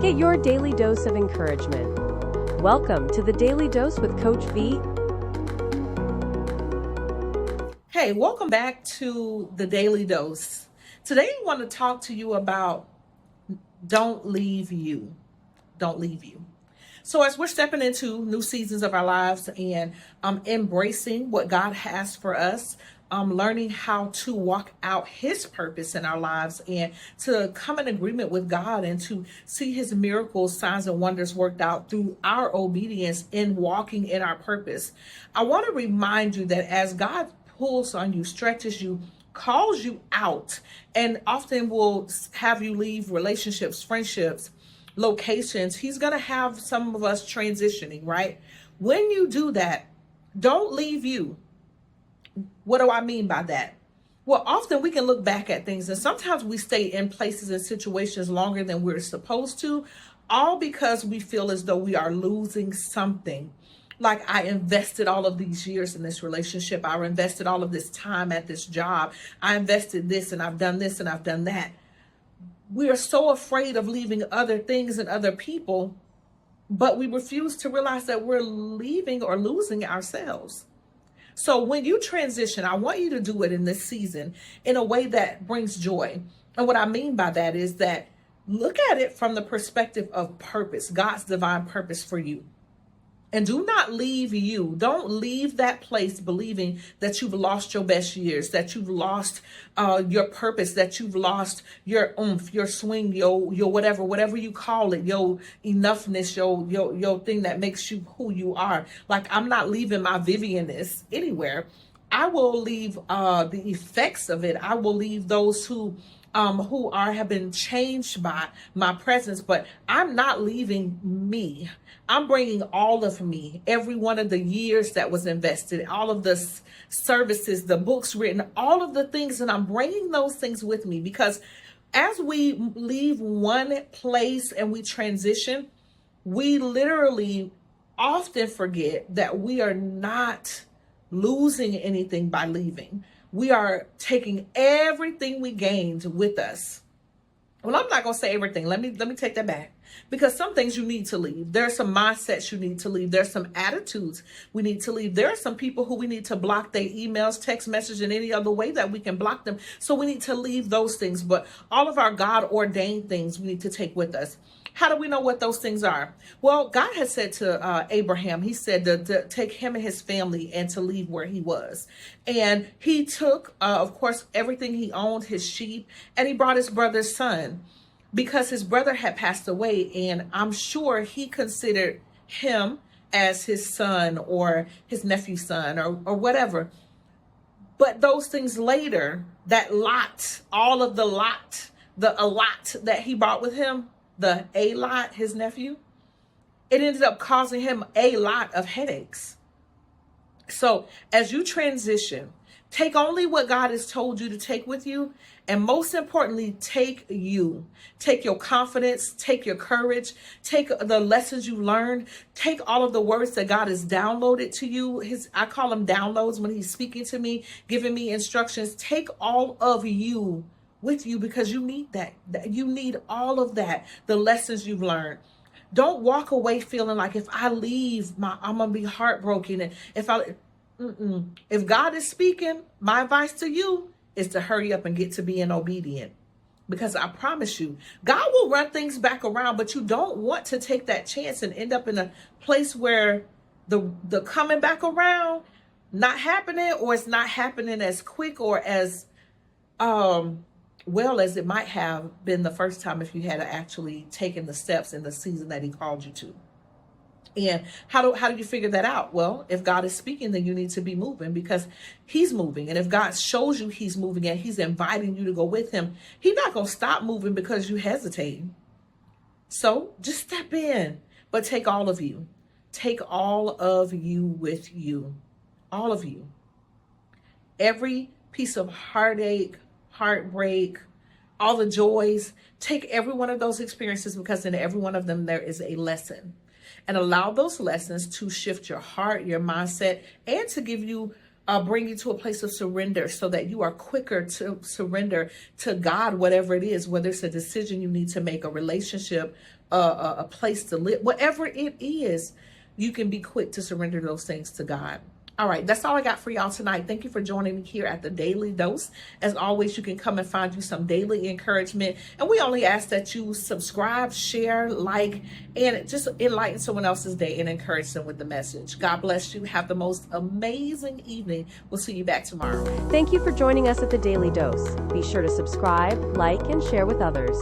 Get your daily dose of encouragement. Welcome to the Daily Dose with Coach V. Hey, welcome back to the Daily Dose. Today I want to talk to you about don't leave you. Don't leave you. So as we're stepping into new seasons of our lives and embracing what God has for us, learning how to walk out his purpose in our lives and to come in agreement with God and to see his miracles, signs, and wonders worked out through our obedience in walking in our purpose. I want to remind you that as God pulls on you, stretches you, calls you out, and often will have you leave relationships, friendships, locations, he's going to have some of us transitioning, right? When you do that, don't leave you. What do I mean by that? Well, often we can look back at things and sometimes we stay in places and situations longer than we're supposed to, all because we feel as though we are losing something. Like, I invested all of these years in this relationship. I invested all of this time at this job. I invested this and I've done this and I've done that. We are so afraid of leaving other things and other people, but we refuse to realize that we're leaving or losing ourselves. So when you transition, I want you to do it in this season in a way that brings joy. And what I mean by that is that look at it from the perspective of purpose, God's divine purpose for you. And do not leave you. Don't leave that place believing that you've lost your best years, that you've lost your purpose, that you've lost your oomph, your swing, your whatever you call it, your enoughness, your thing that makes you who you are. Like, I'm not leaving my Vivianness anywhere. I will leave the effects of it. I will leave those who have been changed by my presence, but I'm not leaving me. I'm bringing all of me, every one of the years that was invested, all of the services, the books written, all of the things, and I'm bringing those things with me, because as we leave one place and we transition, we literally often forget that we are not losing anything by leaving. We are taking everything we gained with us. Well, I'm not going to say everything. Let me take that back, because some things you need to leave. There are some mindsets you need to leave. There's some attitudes we need to leave. There are some people who we need to block their emails, text message, and any other way that we can block them. So we need to leave those things. But all of our God ordained things we need to take with us. How do we know what those things are? Well, God has said to Abraham, he said to take him and his family and to leave where he was. And he took, of course, everything he owned, his sheep, and he brought his brother's son, because his brother had passed away. And I'm sure he considered him as his son or his nephew's son or whatever. But those things later, that lot, all of the lot, a lot that he brought with him, the A-lot, his nephew, it ended up causing him a lot of headaches. So as you transition, take only what God has told you to take with you. And most importantly, take you. Take your confidence, take your courage, take the lessons you learned, take all of the words that God has downloaded to you. I call them downloads when he's speaking to me, giving me instructions. Take all of you with you, because you need that. You need all of that, the lessons you've learned. Don't walk away feeling like, if I leave, I'm gonna be heartbroken. And if God is speaking, my advice to you is to hurry up and get to being obedient, because I promise you, God will run things back around. But you don't want to take that chance and end up in a place where the coming back around not happening, or it's not happening as quick or as well as it might have been the first time if you had actually taken the steps in the season that he called you to. And how do you figure that out? Well, if God is speaking, then you need to be moving, because he's moving. And if God shows you he's moving and he's inviting you to go with him, he's not going to stop moving because you hesitate. So just step in, but take all of you. Take all of you with you. All of you. Every piece of heartache, heartbreak, all the joys, take every one of those experiences, because in every one of them there is a lesson. And allow those lessons to shift your heart, your mindset, and to give you bring you to a place of surrender so that you are quicker to surrender to God, whatever it is, whether it's a decision you need to make, a relationship, a place to live, whatever it is, you can be quick to surrender those things to God. All right, that's all I got for y'all tonight. Thank you for joining me here at the Daily Dose. As always, you can come and find you some daily encouragement. And we only ask that you subscribe, share, like, and just enlighten someone else's day and encourage them with the message. God bless you. Have the most amazing evening. We'll see you back tomorrow. Thank you for joining us at the Daily Dose. Be sure to subscribe, like, and share with others.